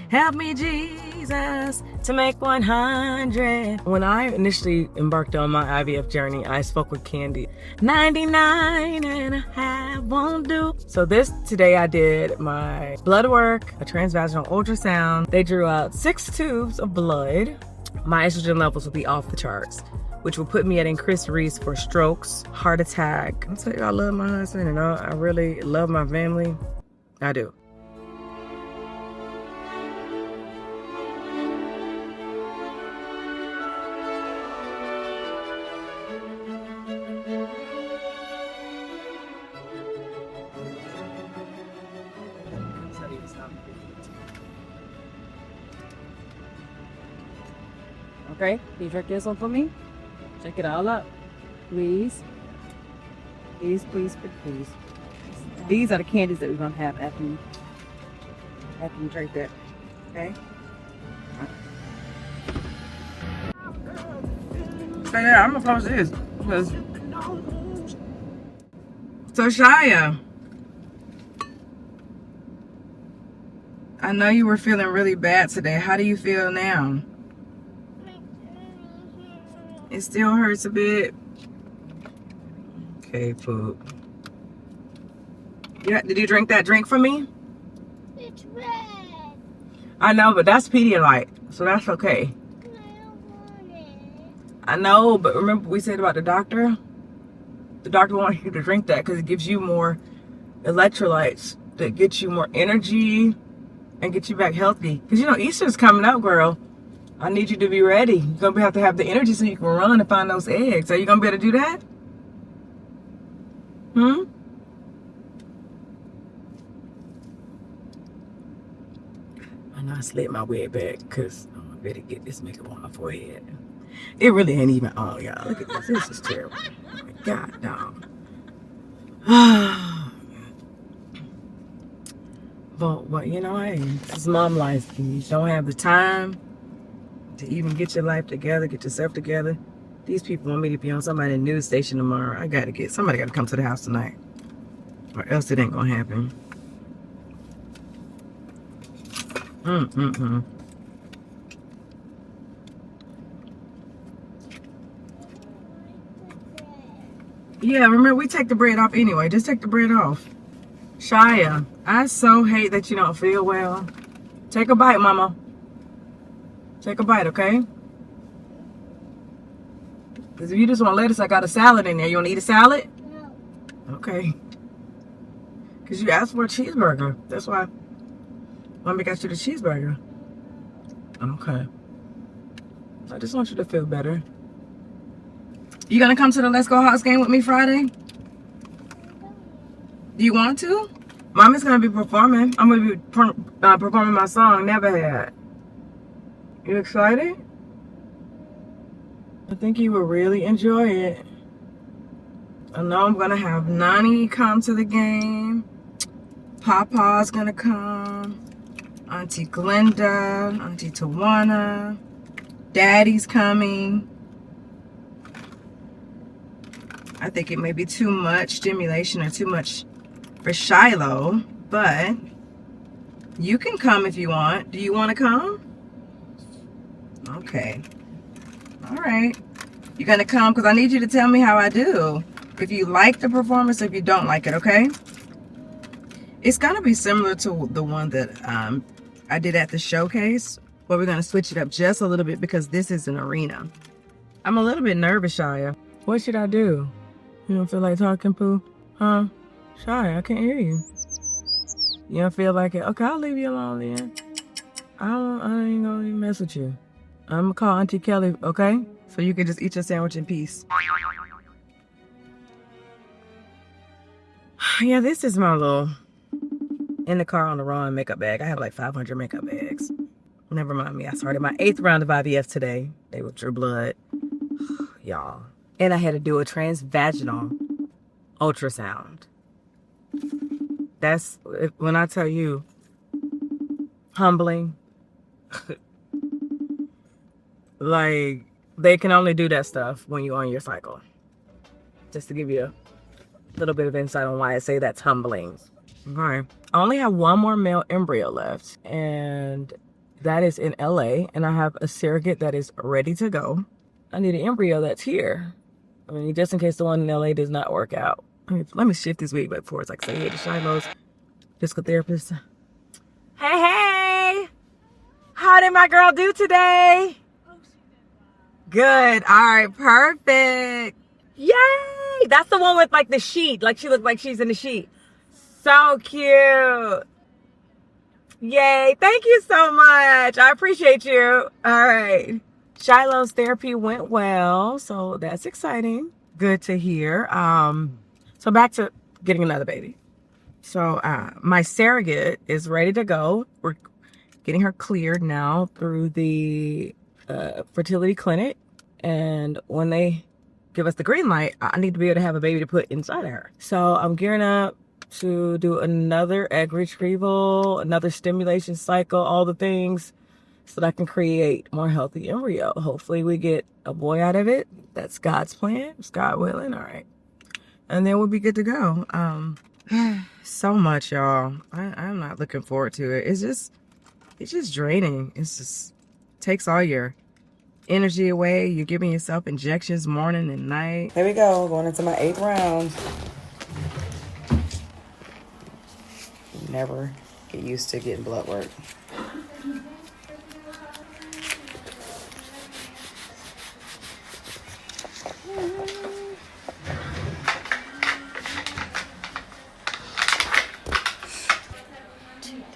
Help me, Jesus, to make 100. When I initially embarked on my IVF journey, I spoke with Candy. 99 and a half won't do. So today I did my blood work, a transvaginal ultrasound. They drew out 6 tubes of blood. My estrogen levels will be off the charts, which will put me at increased risk for strokes, heart attack. I'll tell you, I love my husband and I really love my family. I do. Okay, can you drink this one for me? Check it all up, please. Please, please, please. These are the candies that we're gonna have after you drink that. Okay? So yeah, I'm gonna close this. So Shamea, I know you were feeling really bad today. How do you feel now? It still hurts a bit. Okay, food. Yeah, did you drink that drink for me? It's red. I know, but that's Pedialyte, so that's okay. I don't want it. I know, but remember we said about the doctor? The doctor wants you to drink that because it gives you more electrolytes that get you more energy and get you back healthy. Because you know, Easter's coming up, girl. I need you to be ready. You're going to have to have the energy so you can run and find those eggs. Are you going to be able to do that? I know I slid my wig back because I better get this makeup on my forehead. It really ain't even on, y'all. Look at this. This is terrible. Oh my God, dog. But you know, hey, this is mom life. You don't have the time to even get your life together, get yourself together. These people want me to be on somebody's news station tomorrow. Somebody got to come to the house tonight, or else it ain't gonna happen. Yeah, remember we take the bread off anyway. Just take the bread off. Shamea, I so hate that you don't feel well. Take a bite, mama. Take a bite, okay? Because if you just want lettuce, I got a salad in there. You want to eat a salad? No. Okay. Because you asked for a cheeseburger. That's why Mommy got you the cheeseburger. Okay. I just want you to feel better. You going to come to the Let's Go Hawks game with me Friday? Do you want to? Mommy's going to be performing. I'm going to be performing my song, Never Had. You excited? I think you will really enjoy it. I know I'm gonna have Nani come to the game. Papa's gonna come. Auntie Glenda, Auntie Tawana. Daddy's coming. I think it may be too much stimulation or too much for Shiloh, but you can come if you want. Do you want to come? Okay. All right. You're going to come because I need you to tell me how I do. If you like the performance, if you don't like it, okay? It's going to be similar to the one that I did at the showcase, but we're going to switch it up just a little bit because this is an arena. I'm a little bit nervous, Shamea. What should I do? You don't feel like talking, Pooh? Huh? Shamea, I can't hear you. You don't feel like it? Okay, I'll leave you alone then. I ain't going to even mess with you. I'm gonna call Auntie Kelly, okay? So you can just eat your sandwich in peace. Yeah, this is my little in the car on the run makeup bag. I have like 500 makeup bags. Never mind me. I started my 8th round of IVF today. They withdrew blood. Y'all. And I had to do a transvaginal ultrasound. That's, when I tell you, humbling. Like, they can only do that stuff when you're on your cycle. Just to give you a little bit of insight on why I say that's humbling. Okay. I only have one more male embryo left. And that is in LA, and I have a surrogate that is ready to go. I need an embryo that's here. I mean, just in case the one in LA does not work out. Let me shift this week before it's like say hey to Shiloh's physical therapist. Hey, hey! How did my girl do today? Good. All right, perfect. Yay! That's the one with like the sheet. Like she looked like she's in the sheet. So cute. Yay. Thank you so much. I appreciate you. All right. Shiloh's therapy went well, so that's exciting. Good to hear. So back to getting another baby. So my surrogate is ready to go. We're getting her cleared now through the fertility clinic, and when they give us the green light, I need to be able to have a baby to put inside of her. So I'm gearing up to do another egg retrieval, another stimulation cycle, all the things, so that I can create more healthy embryo. Hopefully we get a boy out of it. That's God's plan. It's God willing. All right. And then we'll be good to go. So much, y'all. I'm not looking forward to it. It's just draining. It's just takes all your energy away. You're giving yourself injections morning and night. There we go. Going into my 8th round. Never get used to getting blood work.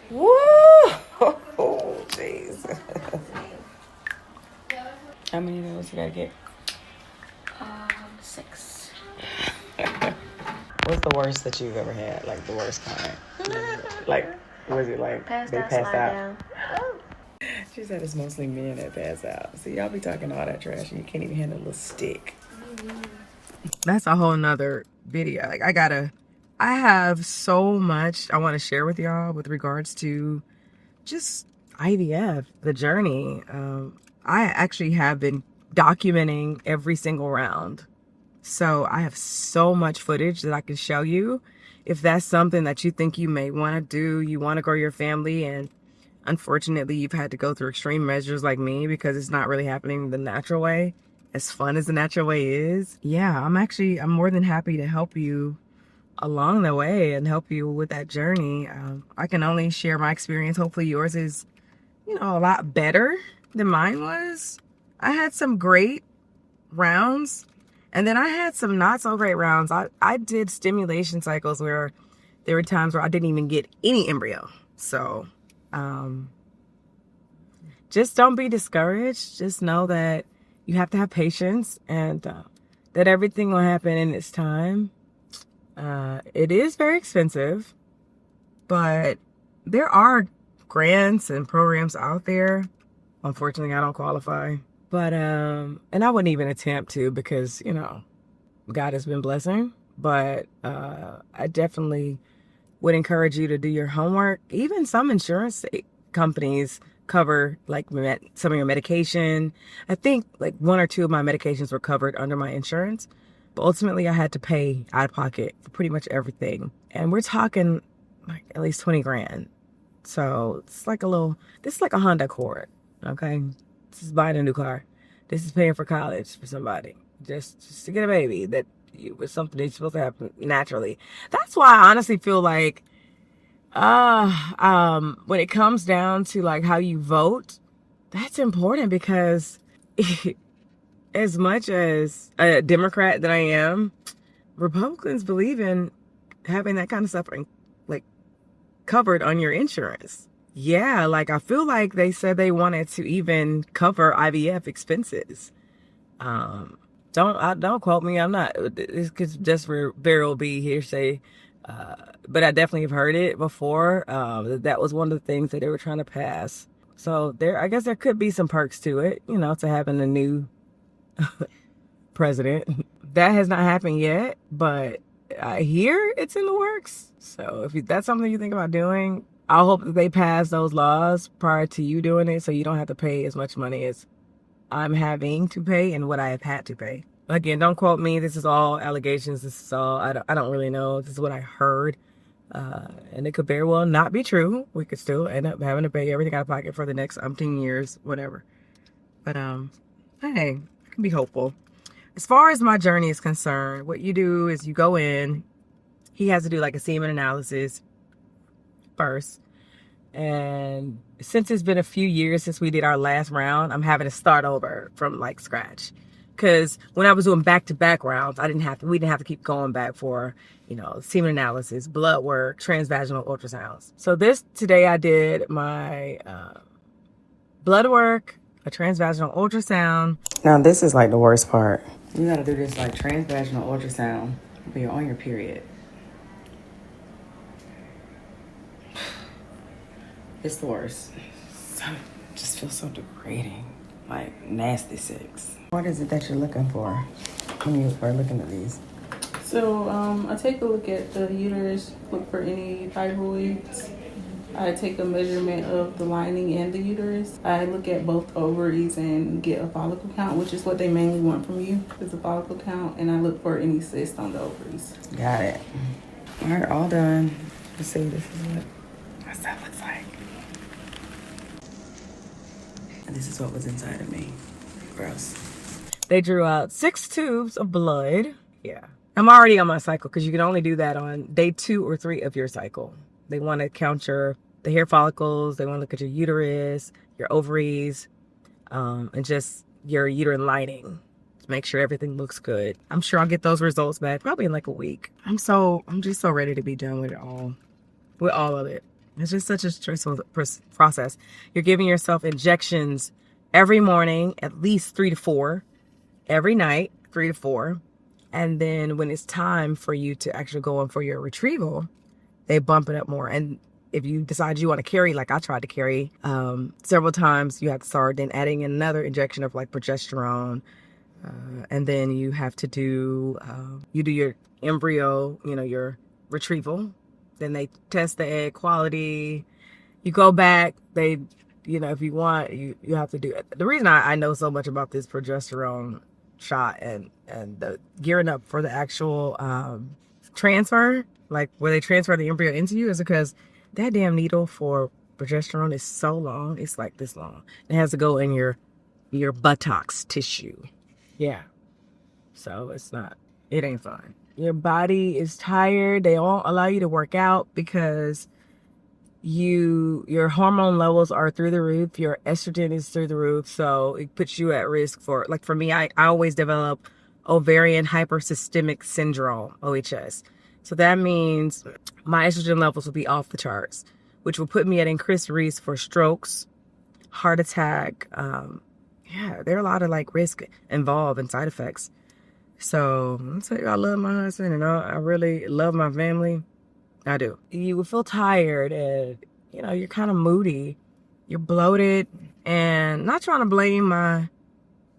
Woo! Oh, jeez. How many of those you gotta get? 6. What's the worst that you've ever had? Like the worst kind? Like, was it like Passed they out, passed slide out? down. She said it's mostly men that pass out. So y'all be talking all that trash and you can't even handle a little stick. That's a whole nother video. Like I have so much I want to share with y'all with regards to just IVF, the journey. I actually have been documenting every single round. So I have so much footage that I can show you. If that's something that you think you may want to do, you want to grow your family, and unfortunately you've had to go through extreme measures like me because it's not really happening the natural way, as fun as the natural way is. Yeah, I'm more than happy to help you along the way and help you with that journey. I can only share my experience. Hopefully yours is, a lot better than mine was. I had some great rounds, and then I had some not so great rounds. I did stimulation cycles where there were times where I didn't even get any embryo. So just don't be discouraged. Just know that you have to have patience, and that everything will happen in its time. It is very expensive, but there are grants and programs out there. Unfortunately, I don't qualify. But, and I wouldn't even attempt to because, God has been blessing. But I definitely would encourage you to do your homework. Even some insurance companies cover like some of your medication. I think like 1 or 2 of my medications were covered under my insurance. But ultimately, I had to pay out of pocket for pretty much everything. And we're talking like at least 20 grand. So it's like this is like a Honda Accord, okay? This is buying a new car. This is paying for college for somebody. Just to get a baby that was something that's supposed to happen naturally. That's why I honestly feel like when it comes down to like how you vote, that's important because as much as a Democrat that I am, Republicans believe in having that kind of stuff like covered on your insurance. Yeah, like I feel like they said they wanted to even cover IVF expenses. Don't quote me. I'm not. This could just very well be hearsay. But I definitely have heard it before. That was one of the things that they were trying to pass. So I guess there could be some perks to it, to having a new president. That has not happened yet, but I hear it's in the works. So if that's something you think about doing, I hope that they pass those laws prior to you doing it so you don't have to pay as much money as I'm having to pay and what I have had to pay. Again, don't quote me. This is all allegations. This is all, I don't really know. This is what I heard And it could very well not be true. We could still end up having to pay everything out of pocket for the next umpteen years, whatever. But hey, I can be hopeful. As far as my journey is concerned, what you do is you go in. He has to do like a semen analysis first. And since it's been a few years since we did our last round, I'm having to start over from like scratch. Because when I was doing back-to-back rounds, we didn't have to keep going back for, semen analysis, blood work, transvaginal ultrasounds. So today I did my blood work, a transvaginal ultrasound. Now this is like the worst part. You gotta do this like transvaginal ultrasound when you're on your period. It's the worst. Just feels so degrading. Like nasty sex. What is it that you're looking for when you are looking at these? So I take a look at the uterus, look for any fibroids. I take a measurement of the lining and the uterus. I look at both ovaries and get a follicle count, which is what they mainly want from you, is a follicle count. And I look for any cysts on the ovaries. Got it. All right, all done. Let's see, this is what that looks like. And this is what was inside of me. Gross. They drew out 6 tubes of blood. Yeah. I'm already on my cycle because you can only do that on day 2 or 3 of your cycle. They want to count the hair follicles. They want to look at your uterus, your ovaries, and just your uterine lining to make sure everything looks good. I'm sure I'll get those results back probably in like a week. I'm just so ready to be done with it all. With all of it. It's just such a stressful process. You're giving yourself injections every morning, at least 3 to 4. Every night, 3 to 4. And then when it's time for you to actually go in for your retrieval, they bump it up more. And if you decide you want to carry, like I tried to carry several times, you have to start then adding another injection of like progesterone. And then you have to do your embryo, your retrieval. Then they test the egg quality. You go back, if you want, you have to do it. The reason I know so much about this progesterone shot and the gearing up for the actual transfer, like where they transfer the embryo into you, is because that damn needle for progesterone is so long. It's like this long. It has to go in your buttocks tissue. Yeah. So it ain't fun. Your body is tired. They won't allow you to work out because your hormone levels are through the roof. Your estrogen is through the roof. So it puts you at risk for me, I always develop ovarian hypersystemic syndrome, OHS. So that means my estrogen levels will be off the charts, which will put me at increased risk for strokes, heart attack. There are a lot of risk involved and side effects. So I'll tell you, I love my husband and I really love my family. I do. You will feel tired and, you're kind of moody. You're bloated, and not trying to blame my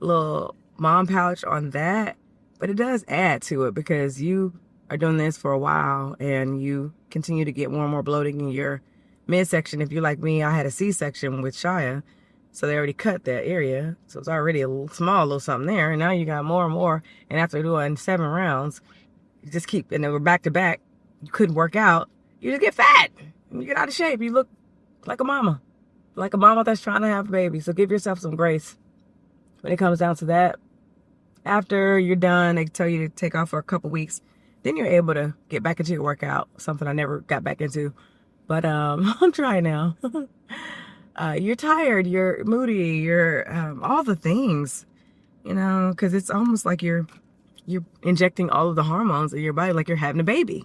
little mom pouch on that, but it does add to it because you are doing this for a while and you continue to get more and more bloating in your midsection. If you're like me, I had a C-section with Shamea, so they already cut that area. So it's already a little something there. And now you got more and more. And after doing 7 rounds, you just keep, and then we're back to back. You couldn't work out. You just get fat. You get out of shape. You look like a mama that's trying to have a baby. So give yourself some grace when it comes down to that. After you're done, they tell you to take off for a couple weeks. Then you're able to get back into your workout, something I never got back into. But I'm trying now. You're tired, you're moody, you're all the things, because it's almost like you're injecting all of the hormones in your body like you're having a baby.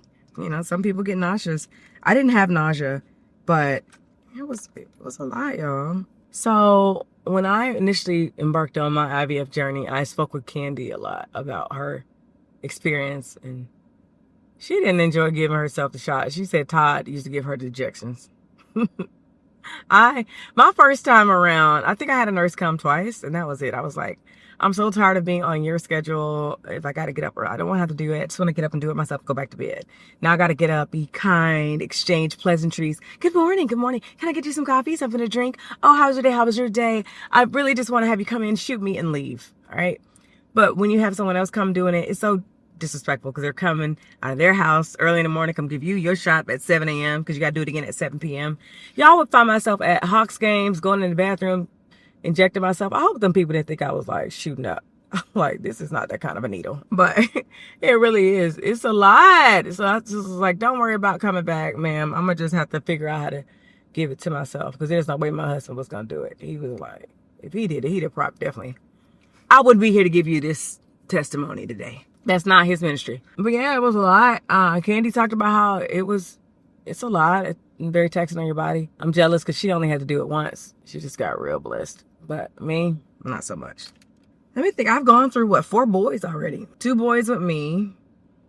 Some people get nauseous. I didn't have nausea, but it was a lot, y'all. So when I initially embarked on my IVF journey, I spoke with Candy a lot about her experience, and she didn't enjoy giving herself the shot. She said Todd used to give her the injections. My first time around, I think I had a nurse come twice, and that was it. I was like, I'm so tired of being on your schedule. If I got to get up, I don't want to have to do it. I just want to get up and do it myself, go back to bed. Now I got to get up, be kind, exchange pleasantries. Good morning. Good morning. Can I get you some coffee, something to drink? Oh, how's your day? How was your day? I really just want to have you come in, shoot me, and leave. All right. But when you have someone else come doing it, it's so disrespectful because they're coming out of their house early in the morning, come give you your shot at 7 a.m. because you got to do it again at 7 p.m. Y'all would find myself at Hawks games, going in the bathroom, injecting myself. I hope them people didn't think I was like shooting up. Like, this is not that kind of a needle, but it really is. It's a lot. So I just was like, don't worry about coming back, ma'am. I'm gonna just have to figure out how to give it to myself because there's no way my husband was gonna do it. He was like, if he did it, he'd have probably definitely. I wouldn't be here to give you this testimony today. That's not his ministry. But yeah, it was a lot. Candy talked about how it's a lot. It's very taxing on your body. I'm jealous because she only had to do it once. She just got real blessed. But me, not so much. Let me think. I've gone through, what, 4 boys already. 2 boys with me,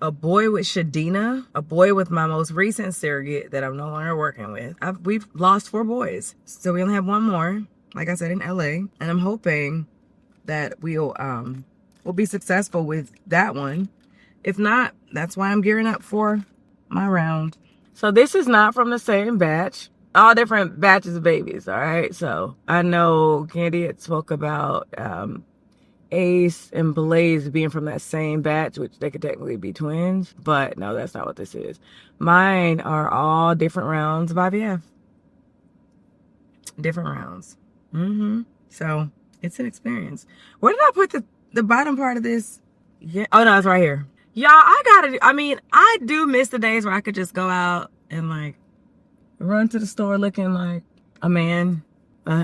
a boy with Shadina, a boy with my most recent surrogate that I'm no longer working with. We've lost 4 boys. So we only have 1 more, like I said, in LA. And I'm hoping that we'll be successful with that one. If not, that's why I'm gearing up for my round. So this is not from the same batch. All different batches of babies, all right? So I know Candy had spoke about Ace and Blaze being from that same batch, which they could technically be twins, but no, that's not what this is. Mine are all different rounds of IVF. Different rounds. So it's an experience. Where did I put the bottom part of this? Yeah. Oh no, it's right here. Y'all, I do miss the days where I could just go out and like run to the store looking like a man.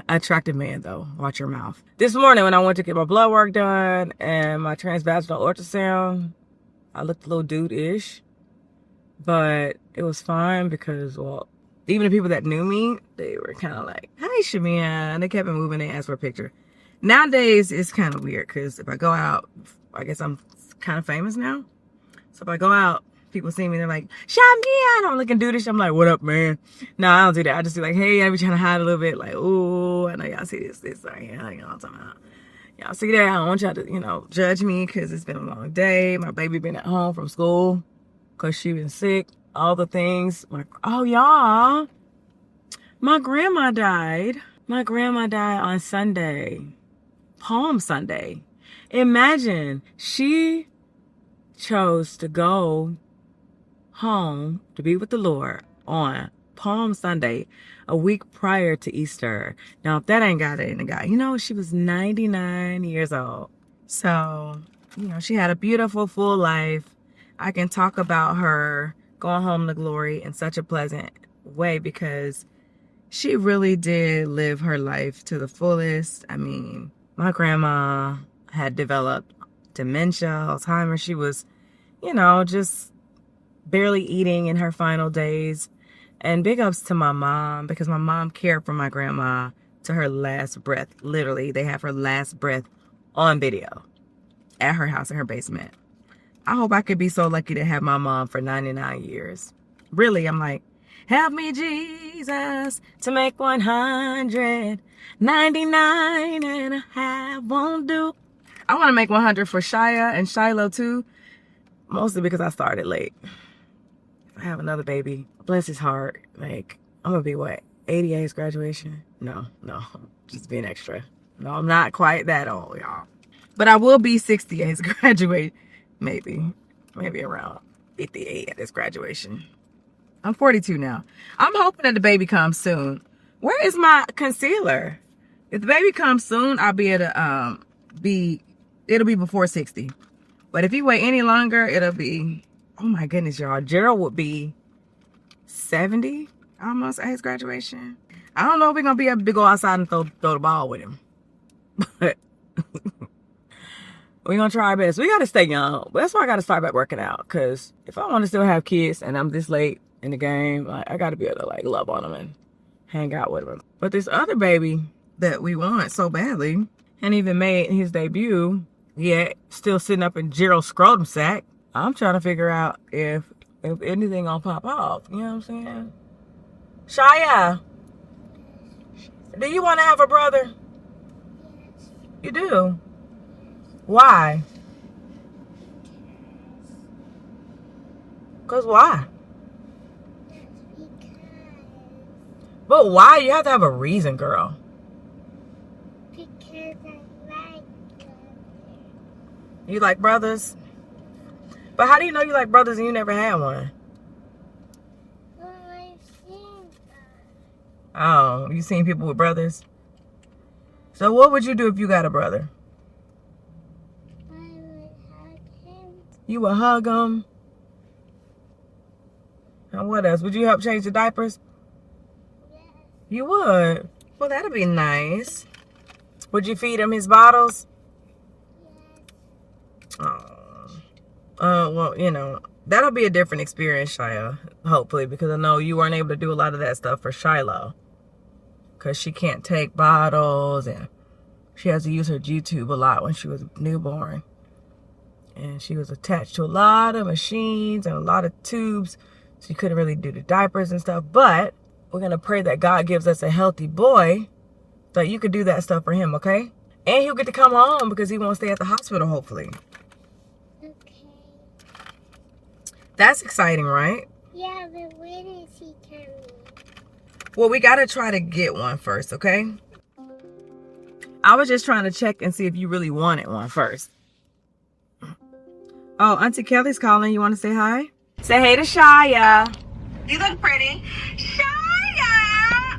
Attractive man though. Watch your mouth. This morning when I went to get my blood work done and my transvaginal ultrasound, I looked a little dude-ish, but it was fine because, well, even the people that knew me, they were kind of like, "Hi, Shamea," and they kept moving and asked for a picture. Nowadays, it's kind of weird because if I go out, I guess I'm kind of famous now. So if I go out, people see me, they're like, "Shamea," and I'm looking dudish. I'm like, "What up, man?" No, I don't do that. I just be like, "Hey," I be trying to hide a little bit, like, "Ooh, I know y'all see this right here." You know what I'm talking about. Y'all see that? I don't want y'all to, judge me because it's been a long day. My baby been at home from school because she been sick. All the things. Y'all, my grandma died. My grandma died on Sunday. Palm Sunday. Imagine, she chose to go home to be with the Lord on Palm Sunday, a week prior to Easter. Now, if that ain't got it in the guy, she was 99 years old. So, she had a beautiful, full life. I can talk about her going home to glory in such a pleasant way because she really did live her life to the fullest. I mean, my grandma had developed dementia, Alzheimer's. She was, just barely eating in her final days. And big ups to my mom because my mom cared for my grandma to her last breath. Literally, they have her last breath on video at her house in her basement. I hope I could be so lucky to have my mom for 99 years. Really, I'm like, help me, Jesus, to make 100. 99 and a half won't do. I want to make 100 for Shia and Shiloh too. Mostly because I started late. If I have another baby, bless his heart, like, I'm going to be what, 88's graduation? No, just being extra. No, I'm not quite that old, y'all. But I will be 68's graduate. Maybe around 58 at this graduation. I'm 42 now. I'm hoping that the baby comes soon. Where is my concealer? If the baby comes soon, I'll be able to it'll be before 60. But if you wait any longer, it'll be, oh my goodness, y'all. Gerald would be 70 almost at his graduation. I don't know if we're going to be able to go outside and throw the ball with him. But we're going to try our best. We got to stay young. That's why I got to start back working out. Because if I want to still have kids and I'm this late in the game, I got to be able to like love on them and hang out with them. But this other baby that we want so badly hadn't even made his debut yet, still sitting up in Gerald's scrotum sack. I'm trying to figure out if anything gonna pop off. You know what I'm saying? Shia, do you want to have a brother? You do? Why? Because why? But why? You have to have a reason, girl. Because I like them. You like brothers? But how do you know you like brothers and you never had one? Well, I've seen that. Oh, you seen people with brothers? So what would you do if you got a brother? I would hug him. You would hug him? And what else? Would you help change the diapers? Yes. You would? Well, that'd be nice. Would you feed him his bottles? Yes. Oh. Well, you know, that'll be a different experience, Shia, hopefully, because I know you weren't able to do a lot of that stuff for Shiloh. Because she can't take bottles, and she has to use her G-tube a lot when she was newborn. And she was attached to a lot of machines and a lot of tubes. So you couldn't really do the diapers and stuff. But we're going to pray that God gives us a healthy boy so you could do that stuff for him, okay? And he'll get to come home because he won't stay at the hospital, hopefully. Okay. That's exciting, right? Yeah, but when is he coming? Well, we got to try to get one first, okay? I was just trying to check and see if you really wanted one first. Oh, Auntie Kelly's calling. You want to say hi? Say hey to Shia. You look pretty. Shia!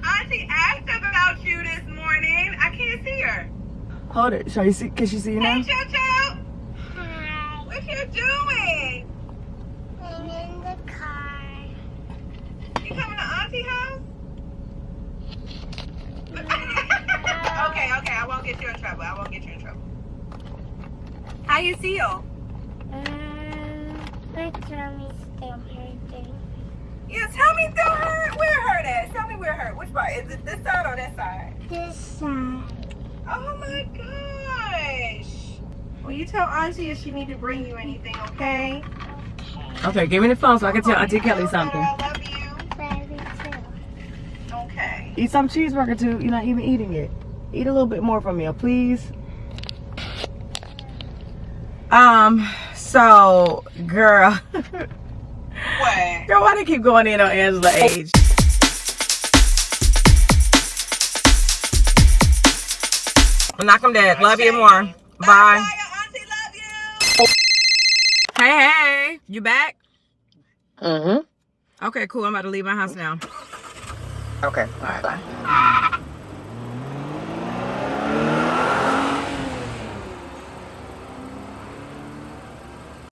Auntie asked about you this morning. I can't see her. Hold it. Shall you see? Can she see you now? Hey, Jojo. Hi. What you doing? I'm in the car. You coming to Auntie's house? Okay. I won't get you in trouble. How you feel? My tummy's still hurting. Yeah, tell me still hurt. Where hurt at? Tell me where hurt. Which part? Is it this side or that side? This side. Oh my gosh. Well, you tell Auntie if she need to bring you anything, okay? Okay, give me the phone so I can tell Auntie Kelly something. I love you. Baby too. Okay. Eat some cheeseburger too. You're not even eating it. Eat a little bit more from me, please. So, girl. What? Girl, why they keep going in on Angela's age? Knock them dead. Love you more. Bye. Auntie, love you. Hey. You back? Mm-hmm. Okay, cool. I'm about to leave my house now. Okay. All right. Bye.